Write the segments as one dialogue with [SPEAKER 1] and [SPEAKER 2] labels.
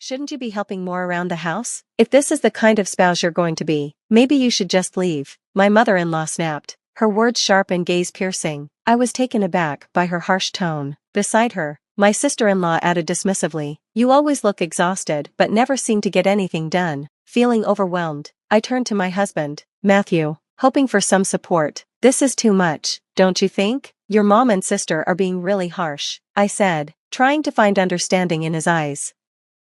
[SPEAKER 1] Shouldn't you be helping more around the house? If this is the kind of spouse you're going to be, maybe you should just leave, my mother-in-law snapped, her words sharp and gaze piercing. I was taken aback by her harsh tone. Beside her, my sister-in-law added dismissively, you always look exhausted but never seem to get anything done. Feeling overwhelmed, I turned to my husband, Matthew, hoping for some support. This is too much, don't you think? Your mom and sister are being really harsh, I said, trying to find understanding in his eyes.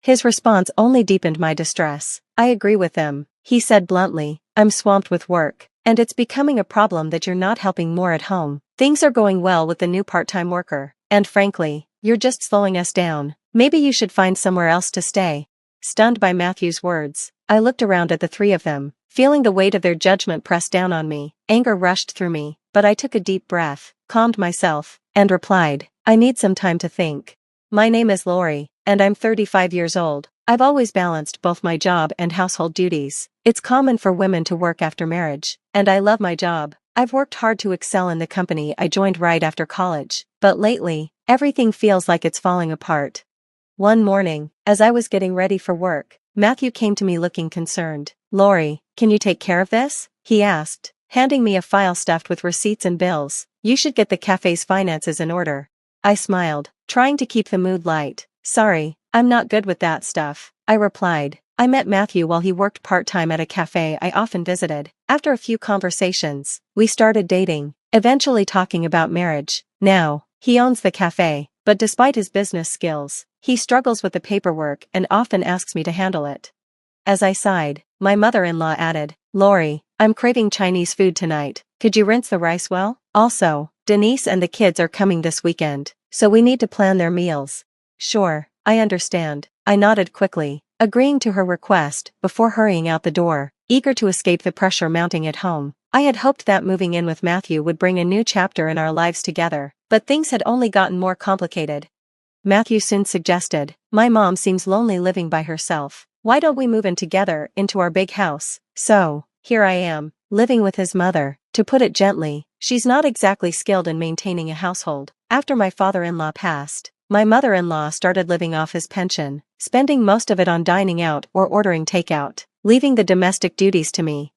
[SPEAKER 1] His response only deepened my distress. I agree with them, he said bluntly. I'm swamped with work, and it's becoming a problem that you're not helping more at home. Things are going well with the new part-time worker, and frankly, you're just slowing us down. Maybe you should find somewhere else to stay. Stunned by Matthew's words, I looked around at the three of them, feeling the weight of their judgment press down on me. Anger rushed through me, but I took a deep breath, calmed myself, and replied, I need some time to think. My name is Lori, and I'm 35 years old. I've always balanced both my job and household duties. It's common for women to work after marriage, and I love my job. I've worked hard to excel in the company I joined right after college, but lately, everything feels like it's falling apart. One morning, as I was getting ready for work, Matthew came to me looking concerned. Lori, can you take care of this? He asked, handing me a file stuffed with receipts and bills. You should get the cafe's finances in order. I smiled, trying to keep the mood light. Sorry, I'm not good with that stuff, I replied. I met Matthew while he worked part-time at a cafe I often visited. After a few conversations, we started dating, eventually talking about marriage. Now, he owns the cafe, but despite his business skills, he struggles with the paperwork and often asks me to handle it. As I sighed, my mother-in-law added, Lori, I'm craving Chinese food tonight. Could you rinse the rice well? Also, Denise and the kids are coming this weekend, so we need to plan their meals. Sure, I understand. I nodded quickly, agreeing to her request before hurrying out the door, eager to escape the pressure mounting at home. I had hoped that moving in with Matthew would bring a new chapter in our lives together, but things had only gotten more complicated. Matthew soon suggested, my mom seems lonely living by herself. Why don't we move in together into our big house? So, here I am, living with his mother. To put it gently, she's not exactly skilled in maintaining a household. After my father-in-law passed, my mother-in-law started living off his pension, spending most of it on dining out or ordering takeout, leaving the domestic duties to me.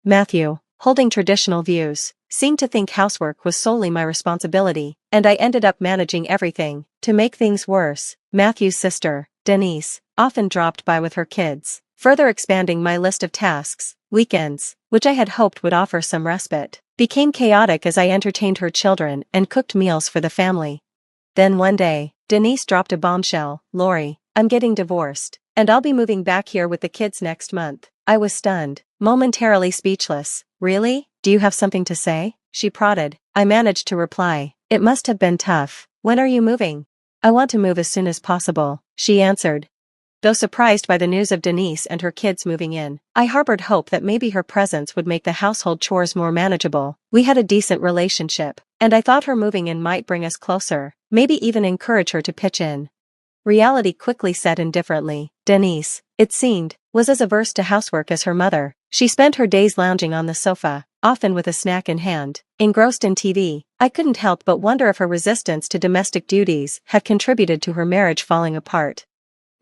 [SPEAKER 1] Matthew, holding traditional views, seemed to think housework was solely my responsibility, and I ended up managing everything. To make things worse, Matthew's sister, Denise, often dropped by with her kids, further expanding my list of tasks. Weekends, which I had hoped would offer some respite, became chaotic as I entertained her children and cooked meals for the family. Then one day, Denise dropped a bombshell. Lori, I'm getting divorced, and I'll be moving back here with the kids next month. I was stunned, momentarily speechless. Really? Do you have something to say? She prodded. I managed to reply, it must have been tough. When are you moving? I want to move as soon as possible, she answered. Though surprised by the news of Denise and her kids moving in, I harbored hope that maybe her presence would make the household chores more manageable. We had a decent relationship, and I thought her moving in might bring us closer, maybe even encourage her to pitch in. Reality quickly set in differently. Denise, it seemed, was as averse to housework as her mother. She spent her days lounging on the sofa, often with a snack in hand, engrossed in TV. I couldn't help but wonder if her resistance to domestic duties had contributed to her marriage falling apart.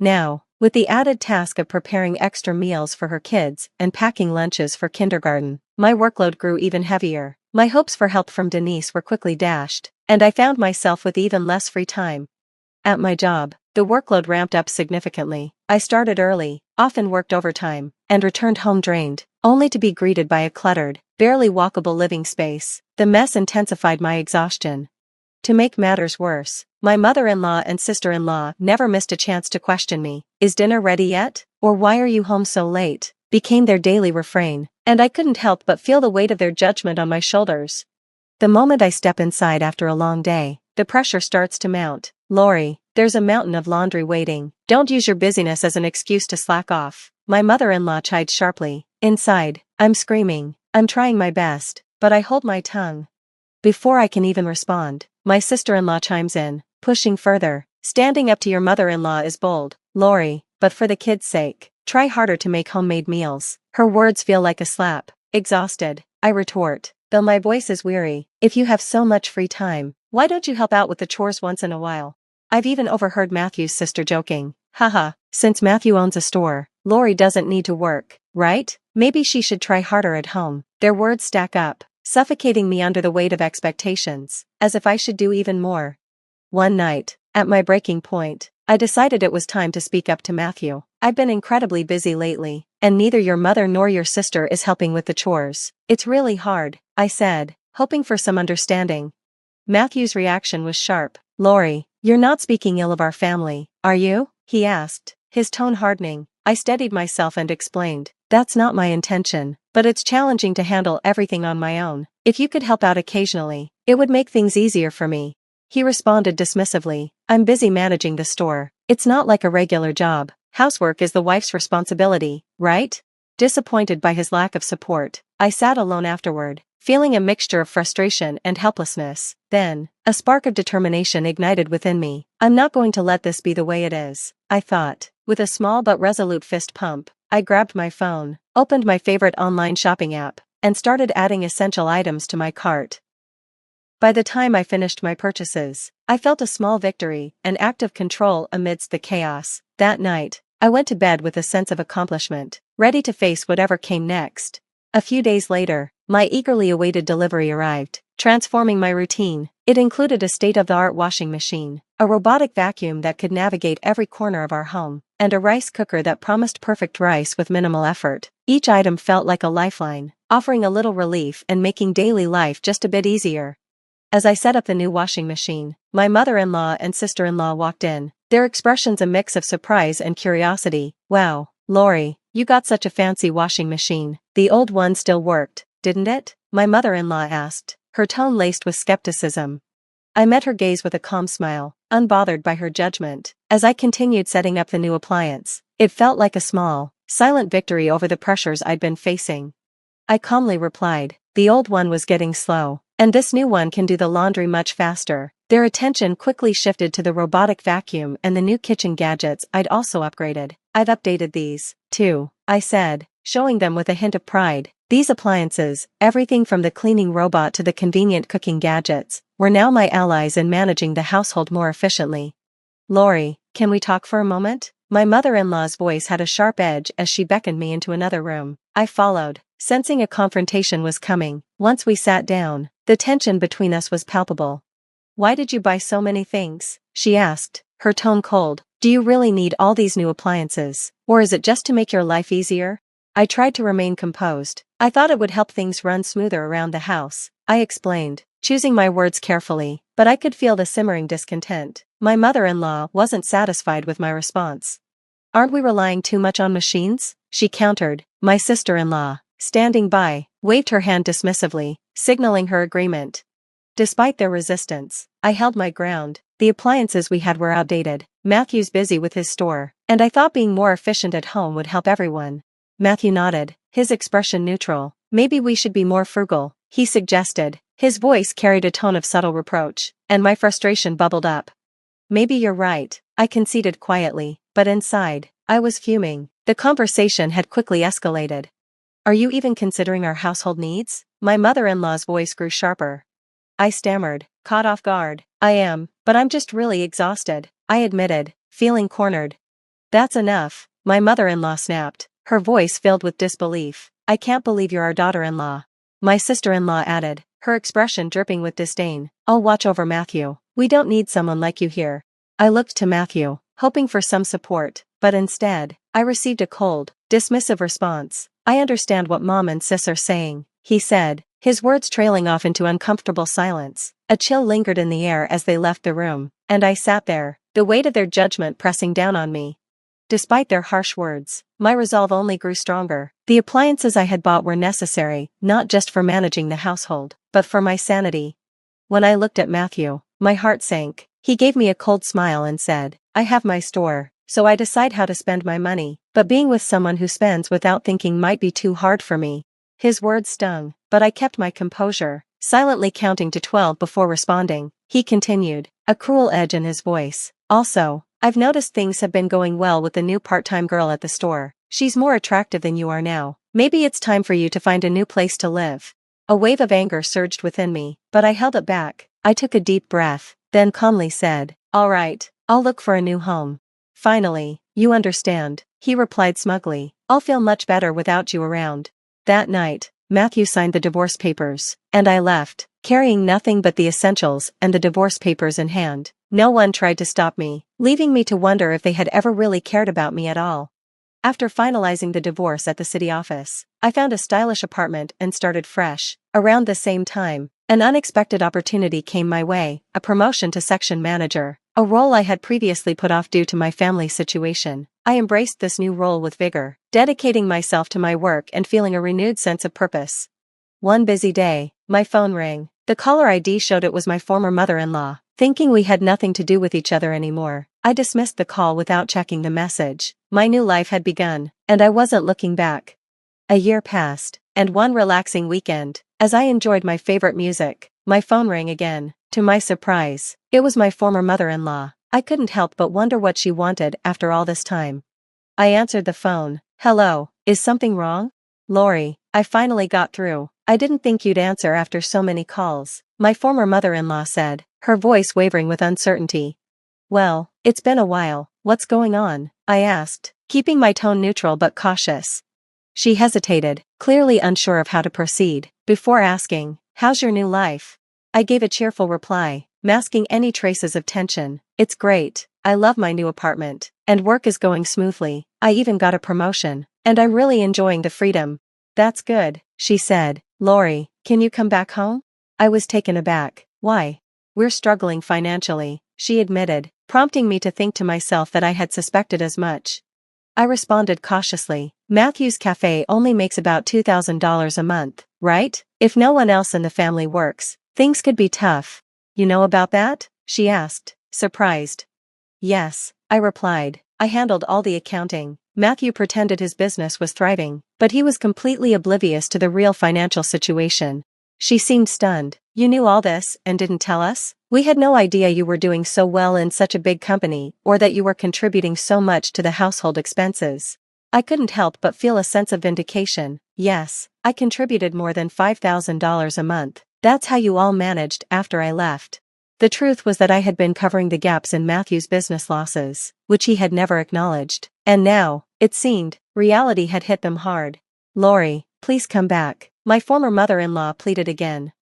[SPEAKER 1] Now, with the added task of preparing extra meals for her kids and packing lunches for kindergarten, my workload grew even heavier. My hopes for help from Denise were quickly dashed, and I found myself with even less free time. At my job, the workload ramped up significantly. I started early, often worked overtime, and returned home drained, only to be greeted by a cluttered, barely walkable living space. The mess intensified my exhaustion. To make matters worse, my mother-in-law and sister-in-law never missed a chance to question me. Is dinner ready yet? Or why are you home so late? Became their daily refrain, and I couldn't help but feel the weight of their judgment on my shoulders. The moment I step inside after a long day, the pressure starts to mount. Lori, there's a mountain of laundry waiting. Don't use your busyness as an excuse to slack off. My mother-in-law chided sharply. Inside, I'm screaming. I'm trying my best, but I hold my tongue. Before I can even respond, my sister-in-law chimes in, pushing further. Standing up to your mother-in-law is bold, Lori, but for the kids' sake, try harder to make homemade meals. Her words feel like a slap. Exhausted, I retort, though my voice is weary, if you have so much free time, why don't you help out with the chores once in a while? I've even overheard Matthew's sister joking, Haha, since Matthew owns a store, Lori doesn't need to work, right? Maybe she should try harder at home. Their words stack up, suffocating me under the weight of expectations, as if I should do even more. One night, at my breaking point, I decided it was time to speak up to Matthew. I've been incredibly busy lately, and neither your mother nor your sister is helping with the chores. It's really hard, I said, hoping for some understanding. Matthew's reaction was sharp. Lori, you're not speaking ill of our family, are you? He asked, his tone hardening. I steadied myself and explained, that's not my intention, but it's challenging to handle everything on my own. If you could help out occasionally, it would make things easier for me. He responded dismissively, I'm busy managing the store. It's not like a regular job. Housework is the wife's responsibility, right? Disappointed by his lack of support, I sat alone afterward, feeling a mixture of frustration and helplessness. Then, a spark of determination ignited within me. I'm not going to let this be the way it is, I thought. With a small but resolute fist pump, I grabbed my phone, opened my favorite online shopping app, and started adding essential items to my cart. By the time I finished my purchases, I felt a small victory, an act of control amidst the chaos. That night, I went to bed with a sense of accomplishment, ready to face whatever came next. A few days later, my eagerly awaited delivery arrived, transforming my routine. It included a state-of-the-art washing machine, a robotic vacuum that could navigate every corner of our home, and a rice cooker that promised perfect rice with minimal effort. Each item felt like a lifeline, offering a little relief and making daily life just a bit easier. As I set up the new washing machine, my mother-in-law and sister-in-law walked in, their expressions a mix of surprise and curiosity. Wow, Lori, you got such a fancy washing machine. The old one still worked, didn't it? My mother-in-law asked, her tone laced with skepticism. I met her gaze with a calm smile, unbothered by her judgment. As I continued setting up the new appliance, it felt like a small, silent victory over the pressures I'd been facing. I calmly replied, the old one was getting slow, and this new one can do the laundry much faster. Their attention quickly shifted to the robotic vacuum and the new kitchen gadgets I'd also upgraded. I've updated these, too, I said, showing them with a hint of pride. These appliances, everything from the cleaning robot to the convenient cooking gadgets, were now my allies in managing the household more efficiently. Lori, can we talk for a moment? My mother-in-law's voice had a sharp edge as she beckoned me into another room. I followed, sensing a confrontation was coming. Once we sat down, the tension between us was palpable. Why did you buy so many things? She asked, her tone cold. Do you really need all these new appliances, or is it just to make your life easier? I tried to remain composed. I thought it would help things run smoother around the house, I explained, choosing my words carefully, but I could feel the simmering discontent. My mother-in-law wasn't satisfied with my response. Aren't we relying too much on machines? She countered. My sister-in-law, standing by, waved her hand dismissively, signaling her agreement. Despite their resistance, I held my ground. The appliances we had were outdated. Matthew's busy with his store, and I thought being more efficient at home would help everyone. Matthew nodded, his expression neutral. Maybe we should be more frugal, he suggested. His voice carried a tone of subtle reproach, and my frustration bubbled up. Maybe you're right, I conceded quietly, but inside, I was fuming. The conversation had quickly escalated. Are you even considering our household needs? My mother-in-law's voice grew sharper. I stammered, caught off guard. I am, but I'm just really exhausted, I admitted, feeling cornered. That's enough, my mother-in-law snapped, her voice filled with disbelief. I can't believe you're our daughter-in-law. My sister-in-law added, her expression dripping with disdain. I'll watch over Matthew. We don't need someone like you here. I looked to Matthew, hoping for some support, but instead, I received a cold, dismissive response. I understand what Mom and Sis are saying, he said, his words trailing off into uncomfortable silence. A chill lingered in the air as they left the room, and I sat there, the weight of their judgment pressing down on me. Despite their harsh words, my resolve only grew stronger. The appliances I had bought were necessary, not just for managing the household, but for my sanity. When I looked at Matthew, my heart sank. He gave me a cold smile and said, I have my store, so I decide how to spend my money, but being with someone who spends without thinking might be too hard for me. His words stung, but I kept my composure, silently counting to 12 before responding. He continued, a cruel edge in his voice. Also, I've noticed things have been going well with the new part-time girl at the store. She's more attractive than you are now. Maybe it's time for you to find a new place to live. A wave of anger surged within me, but I held it back. I took a deep breath, then calmly said, all right, I'll look for a new home. Finally, You understand, he replied smugly. I'll feel much better without you around. That night, Matthew signed the divorce papers, and I left, carrying nothing but the essentials and the divorce papers in hand. No one tried to stop me, leaving me to wonder if they had ever really cared about me at all. After finalizing the divorce at the city office, I found a stylish apartment and started fresh. Around the same time, an unexpected opportunity came my way, a promotion to section manager, a role I had previously put off due to my family situation. I embraced this new role with vigor, dedicating myself to my work and feeling a renewed sense of purpose. One busy day, my phone rang. The caller ID showed it was my former mother-in-law. Thinking we had nothing to do with each other anymore, I dismissed the call without checking the message. My new life had begun, and I wasn't looking back. A year passed, and one relaxing weekend, as I enjoyed my favorite music, my phone rang again. To my surprise, it was my former mother-in-law. I couldn't help but wonder what she wanted after all this time. I answered the phone. Hello, is something wrong? Lori, I finally got through. I didn't think you'd answer after so many calls, my former mother-in-law said, her voice wavering with uncertainty. Well, it's been a while. What's going on? I asked, keeping my tone neutral but cautious. She hesitated, clearly unsure of how to proceed, before asking, how's your new life? I gave a cheerful reply, masking any traces of tension. It's great, I love my new apartment, and work is going smoothly. I even got a promotion, and I'm really enjoying the freedom. That's good, she said. Lori, can you come back home? I was taken aback. Why? We're struggling financially, she admitted, prompting me to think to myself that I had suspected as much. I responded cautiously. Matthew's cafe only makes about $2,000 a month, right? If no one else in the family works, things could be tough. You know about that? She asked, surprised. Yes, I replied. I handled all the accounting. Matthew pretended his business was thriving, but he was completely oblivious to the real financial situation. She seemed stunned. You knew all this and didn't tell us? We had no idea you were doing so well in such a big company, or that you were contributing so much to the household expenses. I couldn't help but feel a sense of vindication. Yes, I contributed more than $5,000 a month. That's how you all managed after I left. The truth was that I had been covering the gaps in Matthew's business losses, which he had never acknowledged. And now, it seemed, reality had hit them hard. Lori, please come back, my former mother-in-law pleaded again.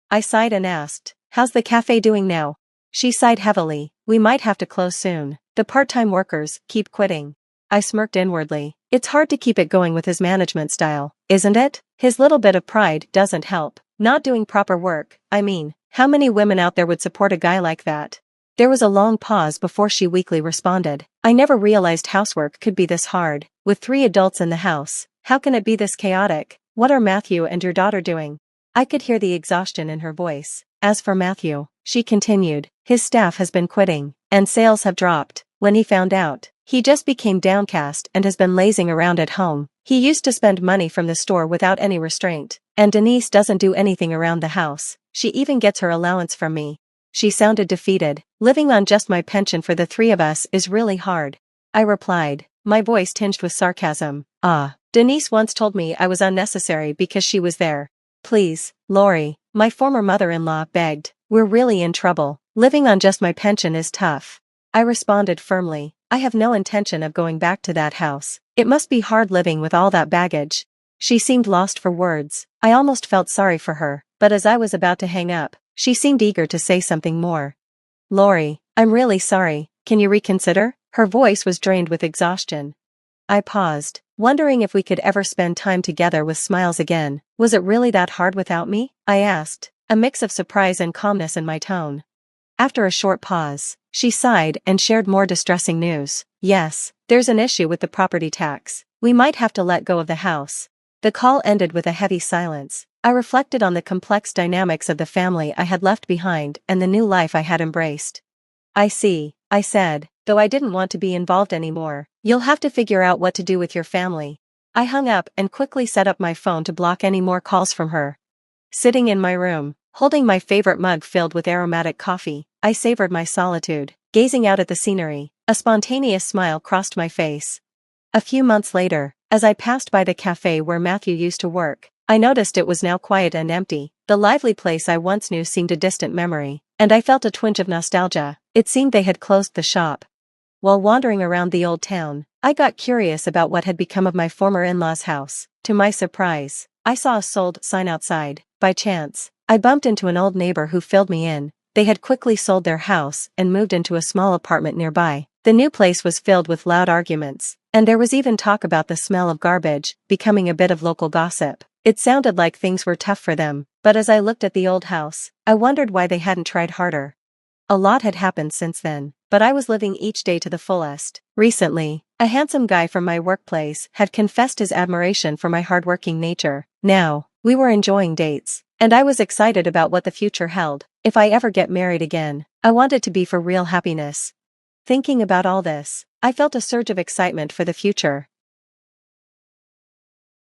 [SPEAKER 1] I sighed and asked, how's the cafe doing now? She sighed heavily. We might have to close soon. The part-time workers keep quitting. I smirked inwardly. It's hard to keep it going with his management style, isn't it? His little bit of pride doesn't help. Not doing proper work, I mean. How many women out there would support a guy like that? There was a long pause before she weakly responded. I never realized housework could be this hard. With 3 adults in the house, how can it be this chaotic? What are Matthew and your daughter doing? I could hear the exhaustion in her voice. As for Matthew, she continued, his staff has been quitting, and sales have dropped. When he found out, he just became downcast and has been lazing around at home. He used to spend money from the store without any restraint, and Denise doesn't do anything around the house. She even gets her allowance from me. She sounded defeated. Living on just my pension for the 3 of us is really hard. I replied, my voice tinged with sarcasm. Denise once told me I was unnecessary because she was there. Please, Lori, my former mother-in-law begged. We're really in trouble. Living on just my pension is tough. I responded firmly. I have no intention of going back to that house. It must be hard living with all that baggage. She seemed lost for words. I almost felt sorry for her, but as I was about to hang up, she seemed eager to say something more. Lori, I'm really sorry. Can you reconsider? Her voice was drained with exhaustion. I paused, wondering if we could ever spend time together with smiles again. Was it really that hard without me? I asked, a mix of surprise and calmness in my tone. After a short pause, she sighed and shared more distressing news. Yes, there's an issue with the property tax. We might have to let go of the house. The call ended with a heavy silence. I reflected on the complex dynamics of the family I had left behind and the new life I had embraced. I see, I said, though I didn't want to be involved anymore. You'll have to figure out what to do with your family. I hung up and quickly set up my phone to block any more calls from her. Sitting in my room, holding my favorite mug filled with aromatic coffee, I savored my solitude, gazing out at the scenery. A spontaneous smile crossed my face. A few months later, as I passed by the cafe where Matthew used to work, I noticed it was now quiet and empty. The lively place I once knew seemed a distant memory, and I felt a twinge of nostalgia. It seemed they had closed the shop. While wandering around the old town, I got curious about what had become of my former in-laws' house. To my surprise, I saw a sold sign outside. By chance, I bumped into an old neighbor who filled me in. They had quickly sold their house and moved into a small apartment nearby. The new place was filled with loud arguments, and there was even talk about the smell of garbage becoming a bit of local gossip. It sounded like things were tough for them, but as I looked at the old house, I wondered why they hadn't tried harder. A lot had happened since then, but I was living each day to the fullest. Recently, a handsome guy from my workplace had confessed his admiration for my hardworking nature. Now, we were enjoying dates, and I was excited about what the future held. If I ever get married again, I want it to be for real happiness. Thinking about all this, I felt a surge of excitement for the future.